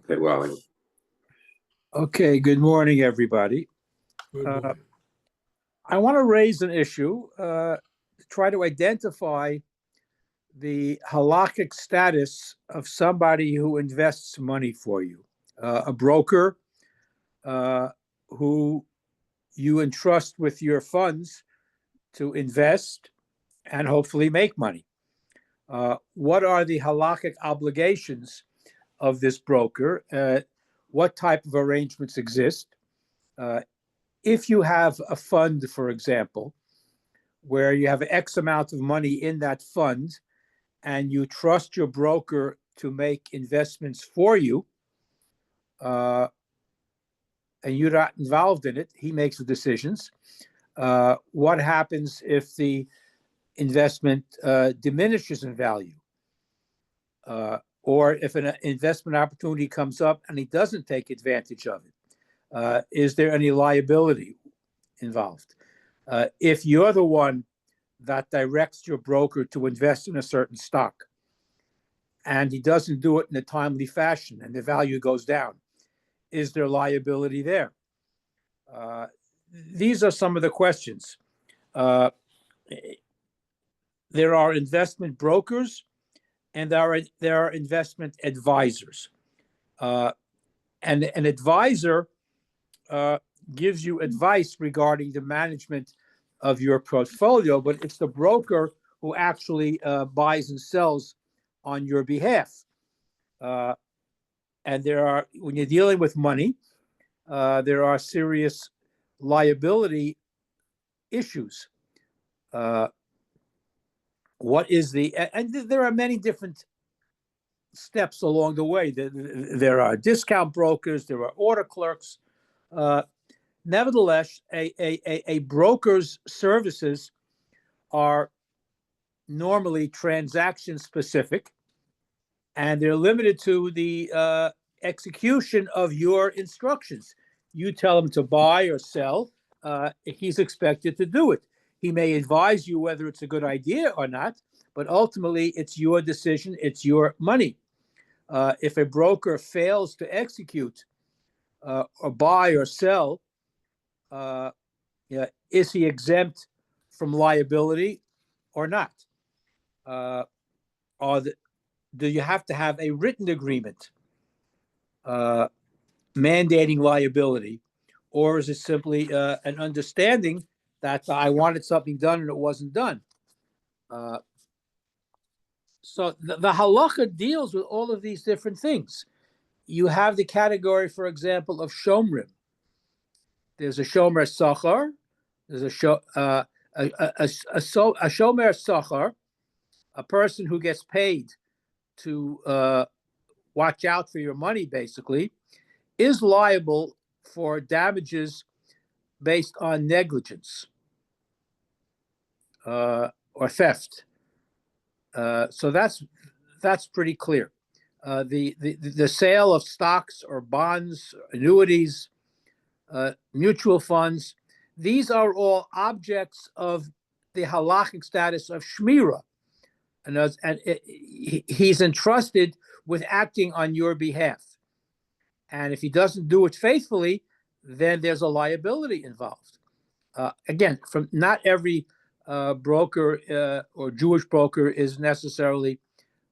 Okay, well, Okay, good morning, everybody. Good morning. I want to raise an issue to try to identify the halakhic status of somebody who invests money for you, a broker who you entrust with your funds to invest and hopefully make money. What are the halakhic obligations of this broker? What type of arrangements exist? If you have a fund, for example, where you have X amount of money in that fund and you trust your broker to make investments for you, and you're not involved in it, he makes the decisions. What happens if the investment diminishes in value? Or if an investment opportunity comes up and he doesn't take advantage of it? Is there any liability involved? If you're the one that directs your broker to invest in a certain stock and he doesn't do it in a timely fashion and the value goes down, is there liability there? These are some of the questions. There are investment brokers and there are investment advisors. And an advisor gives you advice regarding the management of your portfolio, but it's the broker who actually buys and sells on your behalf. And when you're dealing with money, there are serious liability issues. And there are many different steps along the way. There are discount brokers, there are order clerks. Nevertheless, a broker's services are normally transaction specific, and they're limited to the execution of your instructions. You tell him to buy or sell, he's expected to do it. He may advise you whether it's a good idea or not, but ultimately it's your decision, it's your money. If a broker fails to execute or buy or sell, is he exempt from liability or not? Do you have to have a written agreement mandating liability, or is it simply an understanding that I wanted something done and it wasn't done? So the halacha deals with all of these different things. You have the category, for example, of shomrim. There's a shomer sachar. There's a shomer sachar, a person who gets paid to watch out for your money, basically, is liable for damages based on negligence or theft. So that's pretty clear. The sale of stocks or bonds, annuities, mutual funds, these are all objects of the halachic status of shmira, and he's entrusted with acting on your behalf. And if he doesn't do it faithfully, then there's a liability involved. Again, from not every broker or Jewish broker is necessarily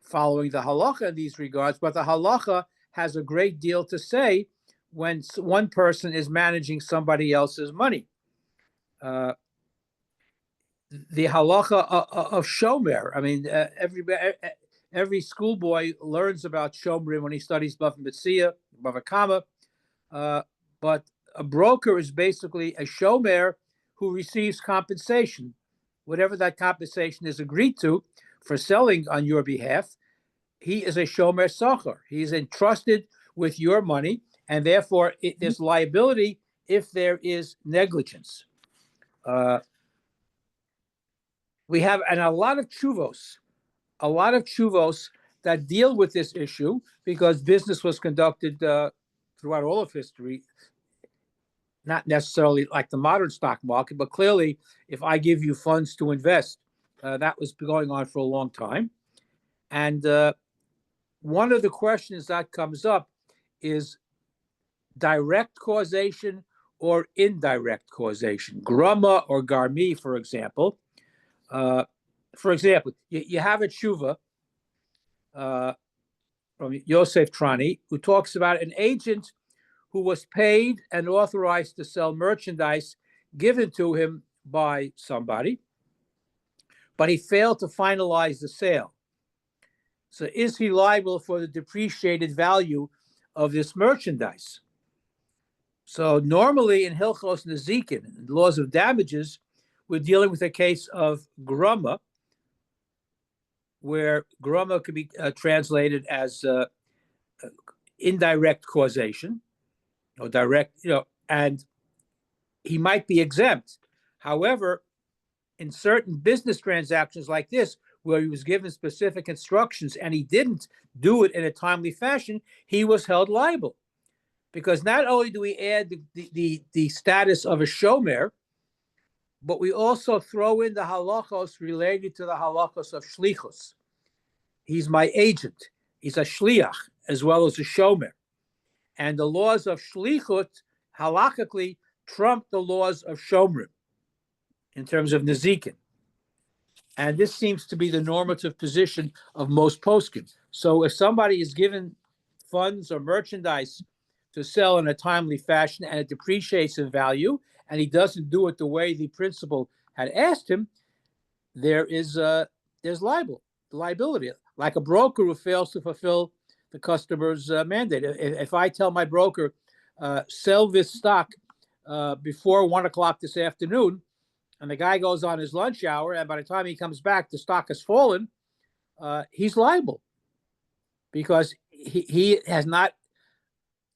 following the halacha in these regards, but the halacha has a great deal to say when one person is managing somebody else's money. The halacha of shomer, I mean, every schoolboy learns about shomer when he studies Bava Metzia, Bava Kama, but a broker is basically a shomer who receives compensation, whatever that compensation is agreed to for selling on your behalf. He is a shomer sachar. He is entrusted with your money, and therefore there's liability if there is negligence. We have a lot of tshuvos that deal with this issue because business was conducted throughout all of history, not necessarily like the modern stock market, but clearly if I give you funds to invest, that was going on for a long time. And one of the questions that comes up is direct causation or indirect causation. Gruma or Garmi, for example. You have a tshuva from Yosef Trani, who talks about an agent who was paid and authorized to sell merchandise given to him by somebody, but he failed to finalize the sale. So is he liable for the depreciated value of this merchandise? So normally in Hilchos Nezikin, laws of damages, we're dealing with a case of gruma, where gruma could be translated as indirect causation or direct, and he might be exempt. However, in certain business transactions like this, where he was given specific instructions and he didn't do it in a timely fashion, he was held liable. Because not only do we add the status of a shomer, but we also throw in the halachos related to the halachos of shlichus. He's my agent. He's a shliach as well as a shomer. And the laws of shlichut halachically trump the laws of shomrim in terms of nezikin. And this seems to be the normative position of most poskim. So if somebody is given funds or merchandise to sell in a timely fashion and it depreciates in value, and he doesn't do it the way the principal had asked him, there's liability. Like a broker who fails to fulfill the customer's mandate. If I tell my broker, sell this stock before 1 o'clock this afternoon, and the guy goes on his lunch hour, and by the time he comes back, the stock has fallen, he's liable because he has not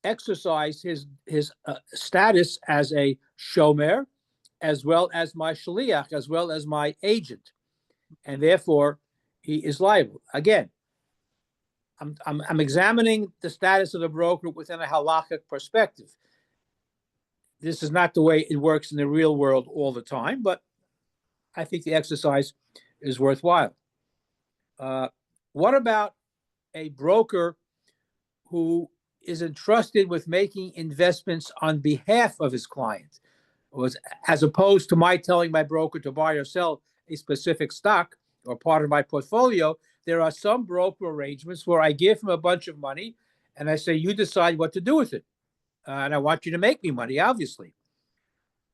exercised his status as a shomer, as well as my shliach, as well as my agent, and therefore he is liable. Again, I'm examining the status of the broker within a halachic perspective. This is not the way it works in the real world all the time, but I think the exercise is worthwhile. What about a broker who is entrusted with making investments on behalf of his client, as opposed to my telling my broker to buy or sell a specific stock or part of my portfolio? There are some broker arrangements where I give him a bunch of money and I say, you decide what to do with it. And I want you to make me money, obviously.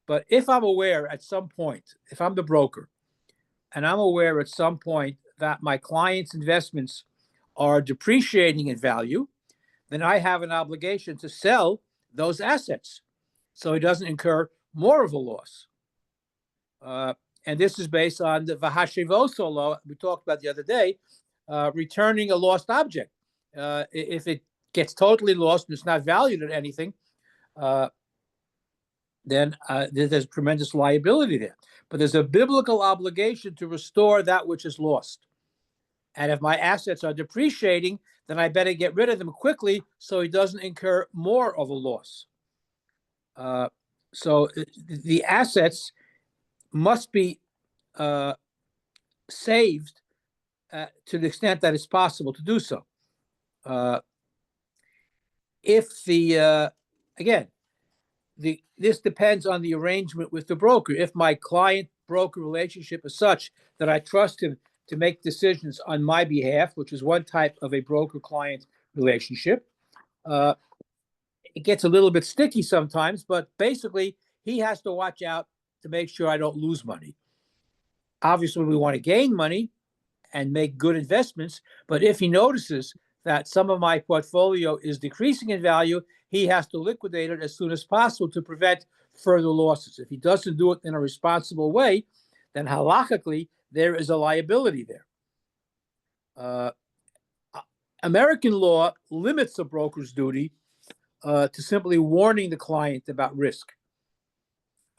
But if I'm aware at some point, if I'm the broker, and I'm aware at some point that my client's investments are depreciating in value, then I have an obligation to sell those assets so he doesn't incur more of a loss. And this is based on the Vahashivoso law we talked about the other day, returning a lost object. If it gets totally lost and it's not valued at anything, then there's tremendous liability there. But there's a biblical obligation to restore that which is lost. And if my assets are depreciating, then I better get rid of them quickly so he doesn't incur more of a loss. So the assets must be saved to the extent that it's possible to do so. This depends on the arrangement with the broker. If my client-broker relationship is such that I trust him to make decisions on my behalf, which is one type of a broker-client relationship, it gets a little bit sticky sometimes, but basically he has to watch out to make sure I don't lose money. Obviously, we want to gain money and make good investments, but if he notices that some of my portfolio is decreasing in value, he has to liquidate it as soon as possible to prevent further losses. If he doesn't do it in a responsible way, then halachically, there is a liability there. American law limits a broker's duty to simply warning the client about risk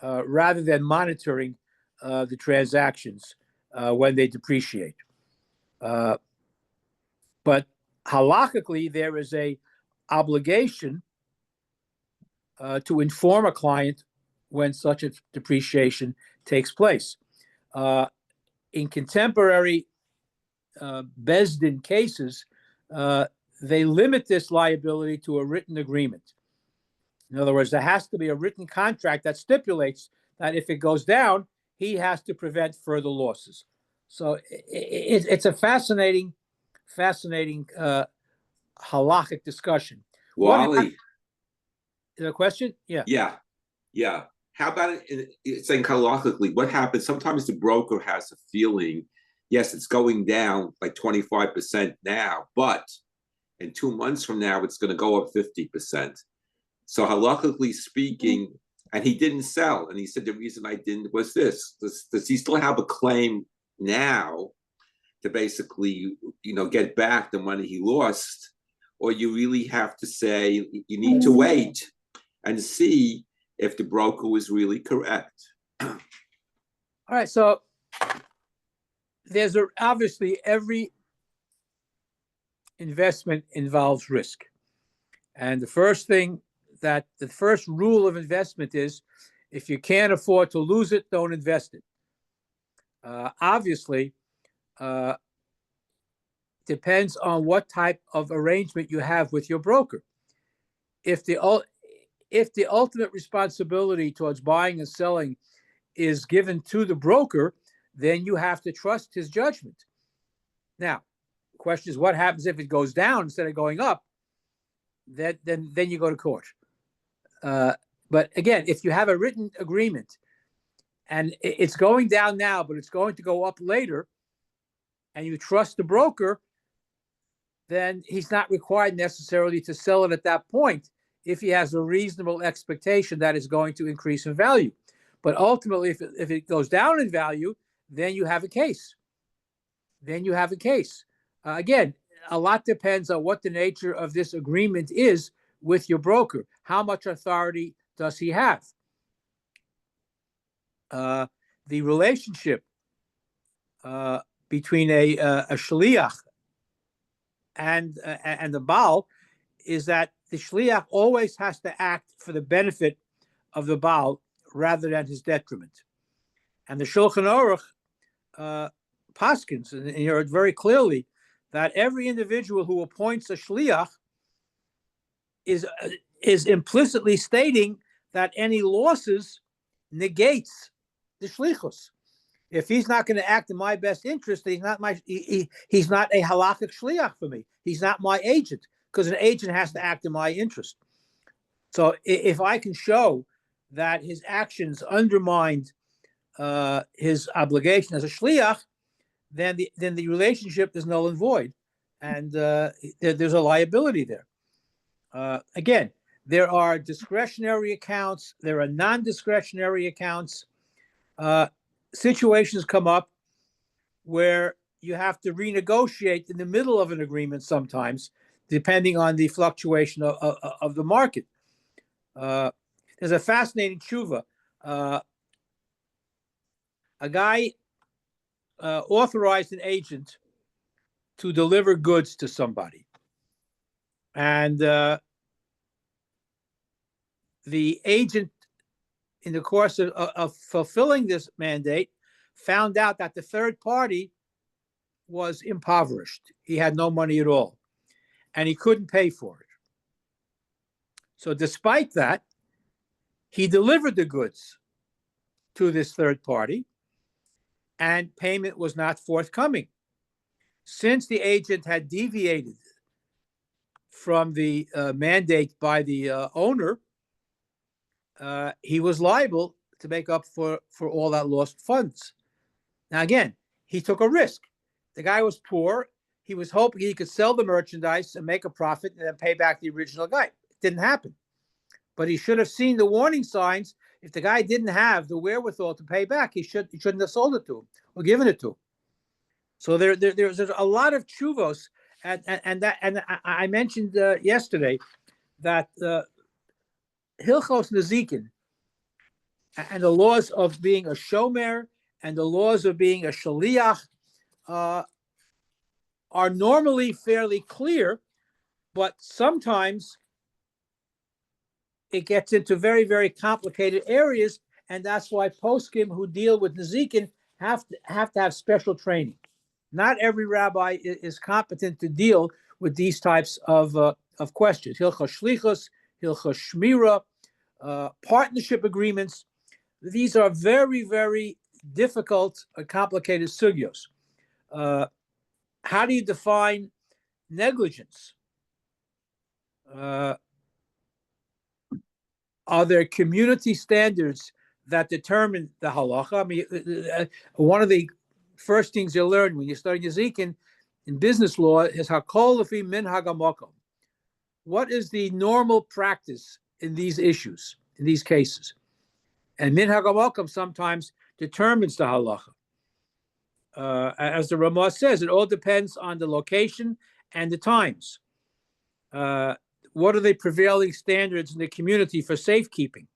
rather than monitoring the transactions when they depreciate. But halachically, there is a obligation to inform a client when such a depreciation takes place. In contemporary Bezdin cases, they limit this liability to a written agreement. In other words, there has to be a written contract that stipulates that if it goes down, he has to prevent further losses. So it's a fascinating halachic discussion. Wally. Is a question? Yeah. Yeah. How about saying halachically? What happens? Sometimes the broker has a feeling, yes, it's going down like 25% now, but in 2 months from now, it's going to go up 50%. So halachically speaking, and he didn't sell, and he said the reason I didn't was this. Does he still have a claim now to basically, get back the money he lost, or you really have to say you need to wait and see if the broker was really correct? All right. So there's obviously every investment involves risk. And the first rule of investment is if you can't afford to lose it, don't invest it. Obviously, depends on what type of arrangement you have with your broker. If the ultimate responsibility towards buying and selling is given to the broker, then you have to trust his judgment. Now, the question is, what happens if it goes down instead of going up? Then you go to court. But again, if you have a written agreement and it's going down now, but it's going to go up later, and you trust the broker, then he's not required necessarily to sell it at that point if he has a reasonable expectation that it's going to increase in value. But ultimately, if it goes down in value, then you have a case. Again, a lot depends on what the nature of this agreement is with your broker. How much authority does he have? The relationship between a shliach and the Baal is that the shliach always has to act for the benefit of the Baal rather than his detriment. And the Shulchan Aruch paskins, and you heard very clearly that every individual who appoints a shliach is implicitly stating that any losses negates the shlichus. If he's not going to act in my best interest, he's not a halachic shliach for me. He's not my agent, because an agent has to act in my interest. So if I can show that his actions undermined his obligation as a shliach, then the relationship is null and void, and there's a liability there. Again, there are discretionary accounts, there are non-discretionary accounts. Situations come up where you have to renegotiate in the middle of an agreement sometimes, depending on the fluctuation of the market. There's a fascinating tshuva. A guy authorized an agent to deliver goods to somebody. And the agent, in the course of fulfilling this mandate, found out that the third party was impoverished. He had no money at all, and he couldn't pay for it. So despite that, he delivered the goods to this third party, and payment was not forthcoming. Since the agent had deviated from the mandate by the owner, he was liable to make up for all that lost funds. Now, again, he took a risk. The guy was poor. He was hoping he could sell the merchandise and make a profit and then pay back the original guy. It didn't happen. But he should have seen the warning signs. If the guy didn't have the wherewithal to pay back, he shouldn't have sold it to him or given it to him. So there's a lot of tshuvos, and I mentioned yesterday that Hilchos Nezikin and the laws of being a shomer and the laws of being a shaliach are normally fairly clear, but sometimes it gets into very, very complicated areas, and that's why poskim who deal with Nezikin have to have special training. Not every rabbi is competent to deal with these types of questions. Hilchos shlichus, hilchos shmira, partnership agreements. These are very, very difficult, complicated sugyos. How do you define negligence? Are there community standards that determine the halacha? I mean, one of the first things you learn when you start Yazikin in business law is hakol lefi minhag hamakom. What is the normal practice in these issues, in these cases? And minhag hamakom sometimes determines the halacha. As the Ramah says, it all depends on the location and the times. What are the prevailing standards in the community for safekeeping?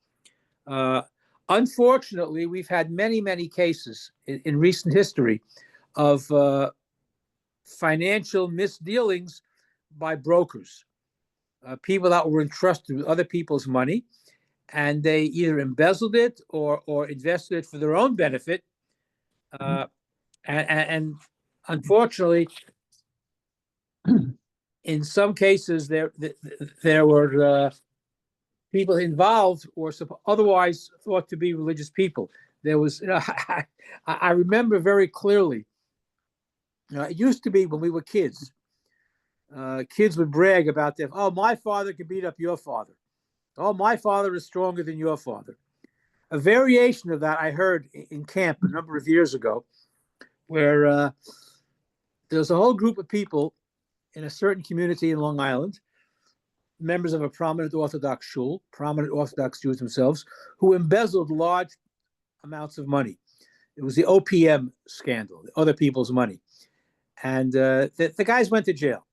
Unfortunately, we've had many, many cases in recent history of financial misdealings by brokers, people that were entrusted with other people's money, and they either embezzled it or invested it for their own benefit. And unfortunately, in some cases, there were people involved or otherwise thought to be religious people. There was, I remember very clearly, it used to be when we were kids, kids would brag about them. Oh, my father could beat up your father. Oh, my father is stronger than your father. A variation of that I heard in camp a number of years ago, where there's a whole group of people in a certain community in Long Island, members of a prominent Orthodox shul, prominent Orthodox Jews themselves, who embezzled large amounts of money. It was the OPM scandal, other people's money. And the guys went to jail.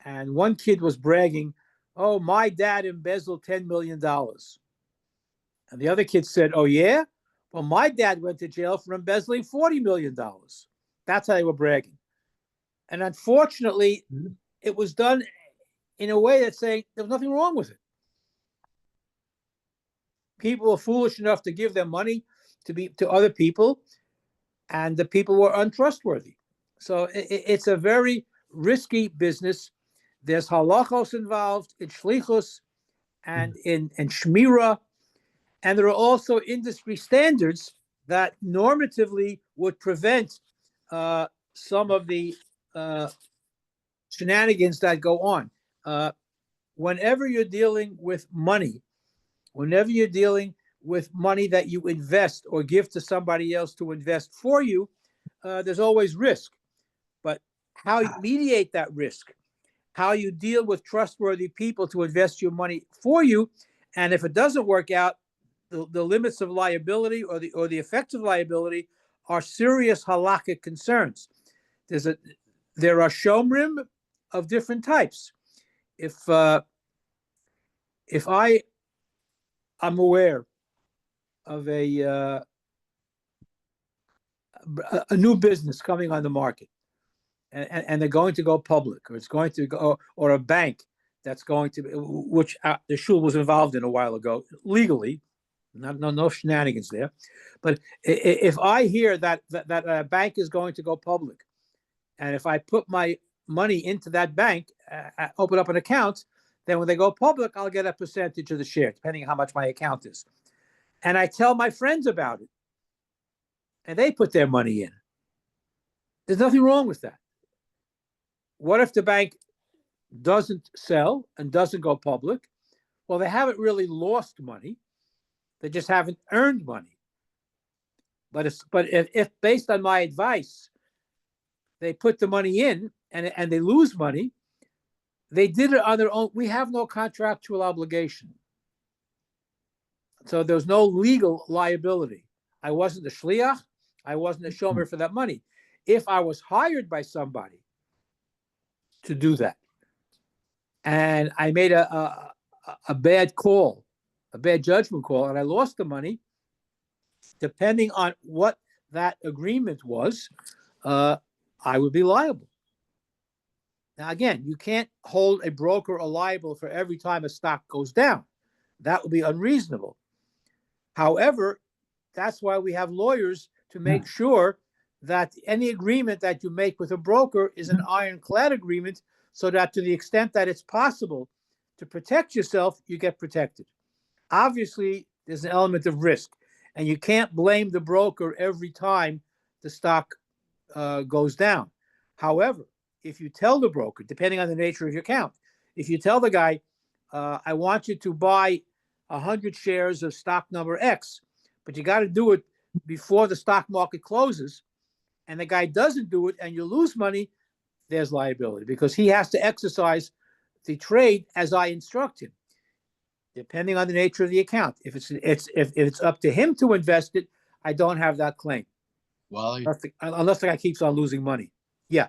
And one kid was bragging, oh, my dad embezzled $10 million. And the other kid said, oh, yeah? Well, my dad went to jail for embezzling $40 million. That's how they were bragging. And unfortunately, it was done in a way that's saying there was nothing wrong with it. People were foolish enough to give their money to other people, and the people were untrustworthy. So it's a very risky business. There's halachos involved in shlichus and in shmira, and there are also industry standards that normatively would prevent some of the shenanigans that go on. Whenever you're dealing with money, that you invest or give to somebody else to invest for you, there's always risk. But how you mediate that risk, how you deal with trustworthy people to invest your money for you, and if it doesn't work out, the limits of liability or the effects of liability are serious halakhic concerns. There are shomrim of different types. If I am aware of a new business coming on the market, and they're going to go public, or it's going to go, or a bank that's going to, which the shul was involved in a while ago, legally, no shenanigans there. But if I hear that a bank is going to go public, and if I put my money into that bank, open up an account, then when they go public, I'll get a percentage of the share, depending on how much my account is. And I tell my friends about it, and they put their money in. There's nothing wrong with that. What if the bank doesn't sell and doesn't go public? Well, they haven't really lost money. They just haven't earned money. But if based on my advice, they put the money in and they lose money, they did it on their own. We have no contractual obligation. So there's no legal liability. I wasn't a shliach. I wasn't a shomer for that money. If I was hired by somebody to do that, and I made a bad call, a bad judgment call, and I lost the money, depending on what that agreement was, I would be liable. Now, again, you can't hold a broker liable for every time a stock goes down. That would be unreasonable. However, that's why we have lawyers to make sure that any agreement that you make with a broker is an ironclad agreement, so that to the extent that it's possible to protect yourself, you get protected. Obviously, there's an element of risk, and you can't blame the broker every time the stock goes down. However, if you tell the broker, depending on the nature of your account, if you tell the guy, I want you to buy 100 shares of stock number X, but you got to do it before the stock market closes, and the guy doesn't do it and you lose money, there's liability, because he has to exercise the trade as I instruct him, depending on the nature of the account. If it's up to him to invest it, I don't have that claim. Well, Unless the guy keeps on losing money. Yeah.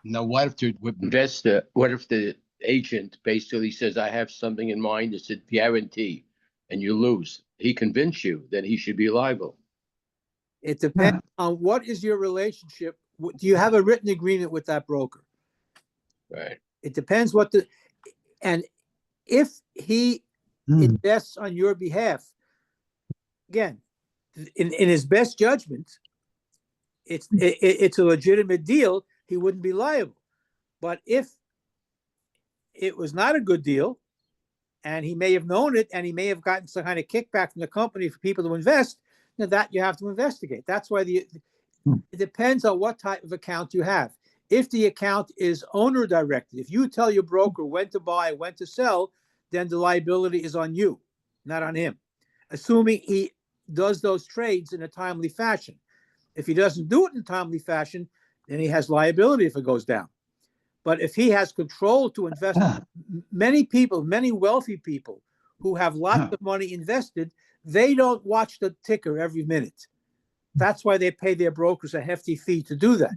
now what if the investor, what if the agent basically says, I have something in mind, it's a guarantee, and you lose? He convinced you that he should be liable. It depends on what is your relationship. Do you have a written agreement with that broker? Right. It depends and if he invests on your behalf, again, in his best judgment, it's a legitimate deal, he wouldn't be liable. But if it was not a good deal, and he may have known it, and he may have gotten some kind of kickback from the company for people to invest, then that you have to investigate. That's why it depends on what type of account you have. If the account is owner directed, if you tell your broker when to buy, when to sell, then the liability is on you, not on him, assuming he does those trades in a timely fashion. If he doesn't do it in a timely fashion, then he has liability if it goes down. But if he has control to invest, many people, many wealthy people who have lots of money invested, they don't watch the ticker every minute. That's why they pay their brokers a hefty fee to do that.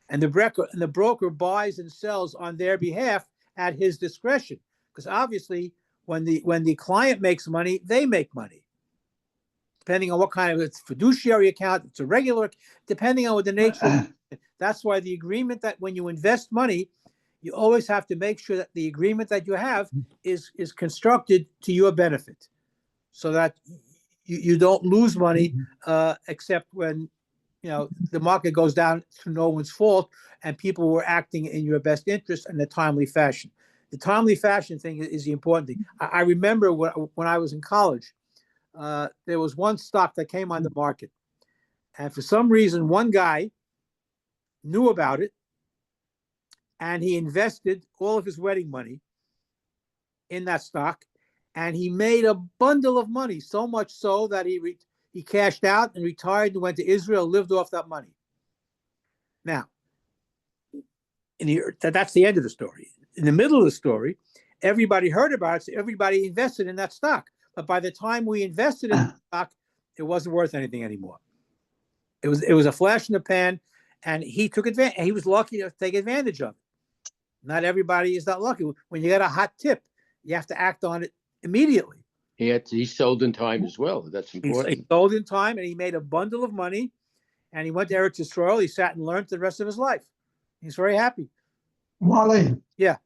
And the broker buys and sells on their behalf at his discretion. Because obviously, when the client makes money, they make money. Depending on what kind of it's fiduciary account, it's a regular, depending on what the nature. That's why the agreement that when you invest money, you always have to make sure that the agreement that you have is constructed to your benefit, so that you don't lose money, except when the market goes down through no one's fault and people were acting in your best interest in a timely fashion. The timely fashion thing is the important thing. I remember when I was in college, there was one stock that came on the market, and for some reason, one guy knew about it, and he invested all of his wedding money in that stock, and he made a bundle of money, so much so that he cashed out and retired and went to Israel, lived off that money. Now, that's the end of the story. In the middle of the story, everybody heard about it, so everybody invested in that stock. But by the time we invested in the stock, it wasn't worth anything anymore. It was a flash in the pan, and he took advantage. He was lucky to take advantage of it. Not everybody is that lucky. When you get a hot tip, you have to act on it immediately. He sold in time as well. That's important. He sold in time, and he made a bundle of money, and he went to Eretz Yisrael. He sat and learned the rest of his life. He's very happy. Wally. Yeah.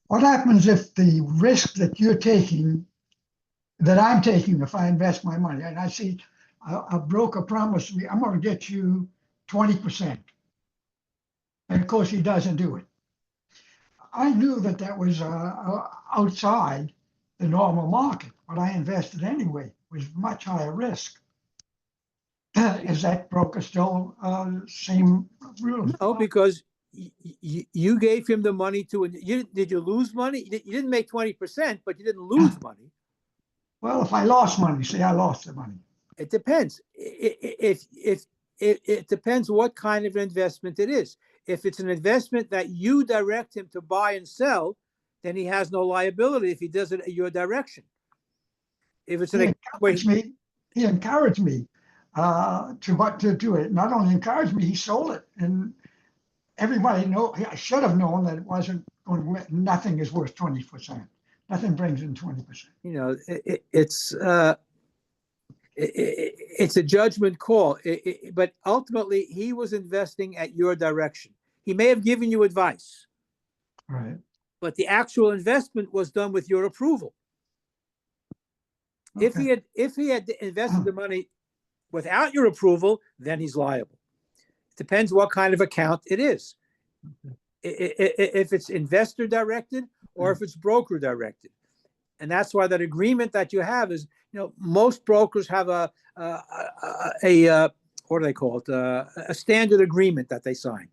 What happens if the risk that you're taking, that I'm taking, if I invest my money, and I see a broker promised me, I'm going to get you 20%. And of course, he doesn't do it. I knew that was outside the normal market, but I invested anyway. It was much higher risk. Is that broker still same rules? No, because you gave him the money did you lose money? You didn't make 20%, but you didn't lose money. Well, if I lost money, say I lost the money. It depends. It depends what kind of investment it is. If it's an investment that you direct him to buy and sell, then he has no liability if he does it in your direction. If it's he encouraged me to do it. Not only encouraged me, he sold it, and everybody I should have known that it wasn't going to. Nothing is worth 20%. Nothing brings in 20%. It's a judgment call, but ultimately he was investing at your direction. He may have given you advice, right? But the actual investment was done with your approval. Okay. If he had invested the money without your approval, then he's liable. Depends what kind of account it is. If it's investor directed or if it's broker directed. And that's why that agreement that you have is, most brokers have a what do they call it? A standard agreement that they sign.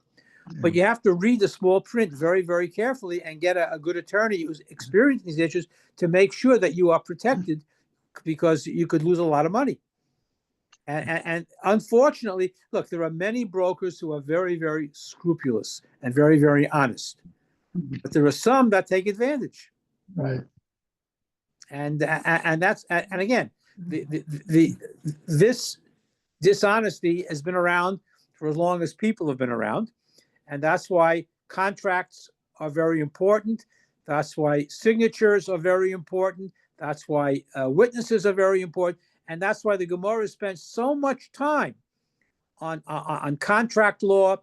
But you have to read the small print very, very carefully and get a good attorney who's experienced in these issues to make sure that you are protected, because you could lose a lot of money. And unfortunately, look, there are many brokers who are very, very scrupulous and very, very honest. But there are some that take advantage. Right. And again, this dishonesty has been around for as long as people have been around. And that's why contracts are very important. That's why signatures are very important. That's why witnesses are very important. And that's why the Gemara spends so much time on contract law,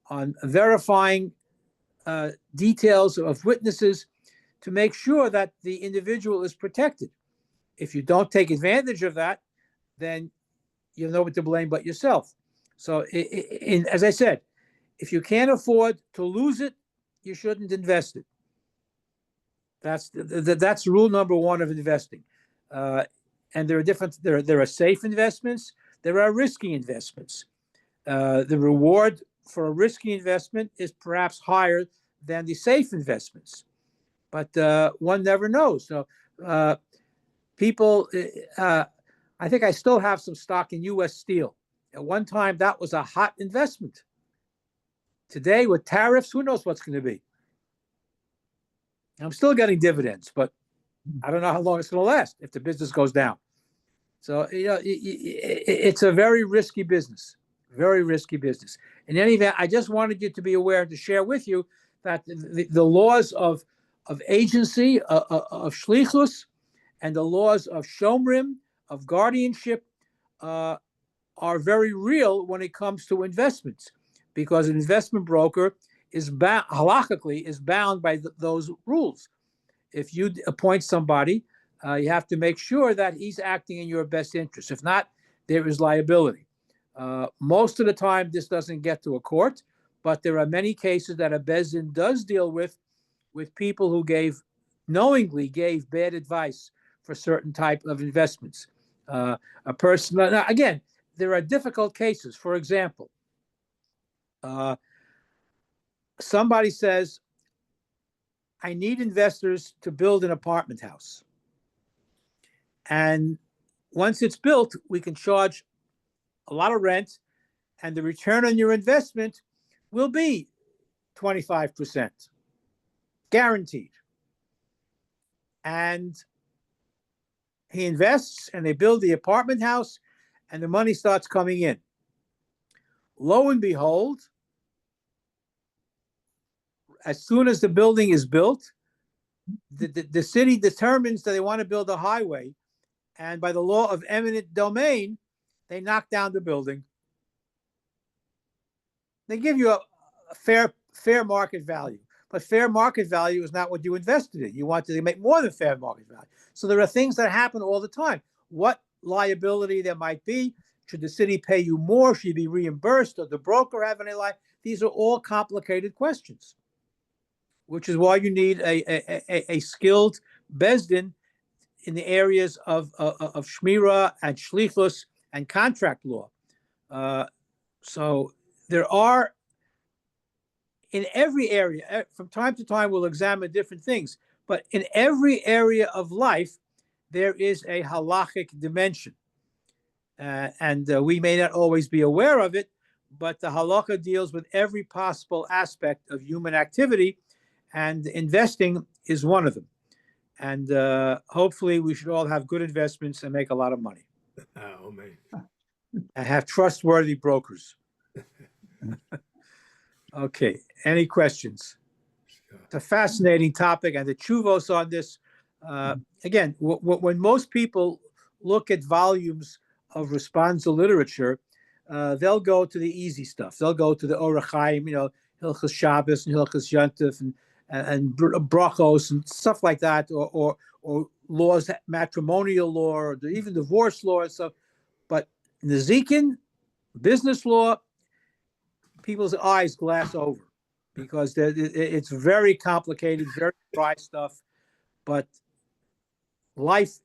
on verifying details of witnesses to make sure that the individual is protected. If you don't take advantage of that, then you have nobody to blame but yourself. So as I said, if you can't afford to lose it, you shouldn't invest it. That's rule number one of investing. And there are different. There are safe investments. There are risky investments. The reward for a risky investment is perhaps higher than the safe investments, but one never knows. So people, I think I still have some stock in U.S. Steel. At one time, that was a hot investment. Today, with tariffs, who knows what's going to be? I'm still getting dividends, but I don't know how long it's going to last if the business goes down. So, it's a very risky business, very risky business. In any event, I just wanted you to be aware and to share with you that the laws of agency, of shlichus, and the laws of shomrim, of guardianship, are very real when it comes to investments, because an investment broker is halakhically is bound by those rules. If you appoint somebody, you have to make sure that he's acting in your best interest. If not, there is liability. Most of the time, this doesn't get to a court, but there are many cases that a Beis Din does deal with people who knowingly gave bad advice for certain type of investments. A person, now, again, there are difficult cases. For example, somebody says, I need investors to build an apartment house. And once it's built, we can charge a lot of rent, and the return on your investment will be 25%, guaranteed. And he invests, and they build the apartment house, and the money starts coming in. Lo and behold, as soon as the building is built, the city determines that they want to build a highway, and by the law of eminent domain, they knock down the building. They give you a fair market value, but fair market value is not what you invested in. You wanted to make more than fair market value. So there are things that happen all the time. What liability there might be? Should the city pay you more? Should you be reimbursed? Does the broker have any liability? These are all complicated questions, which is why you need a skilled Beis Din in the areas of shmira and shlichus and contract law. So there are, in every area, from time to time, we'll examine different things, but in every area of life, there is a halachic dimension. And we may not always be aware of it, but the halakha deals with every possible aspect of human activity, and investing is one of them. And hopefully we should all have good investments and make a lot of money. Oh, man. And have trustworthy brokers. Okay, any questions? It's a fascinating topic, and the tshuvos on this, again, when most people look at volumes of responsa literature, they'll go to the easy stuff. They'll go to the Orach Chaim, Hilchos Shabbos and Hilchos Yontif and brachos and stuff like that, or laws, matrimonial law, or even divorce law and stuff. But Nezikin, business law, people's eyes glass over, because it's very complicated, very dry stuff, but life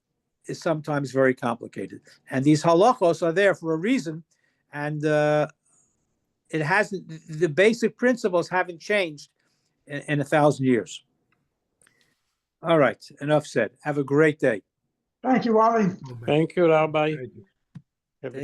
is sometimes very complicated. And these halachos are there for a reason, and it hasn't, the basic principles haven't changed in 1,000 years. All right, enough said. Have a great day. Thank you, Wally. Thank you, Rabbi. Thank you. Have a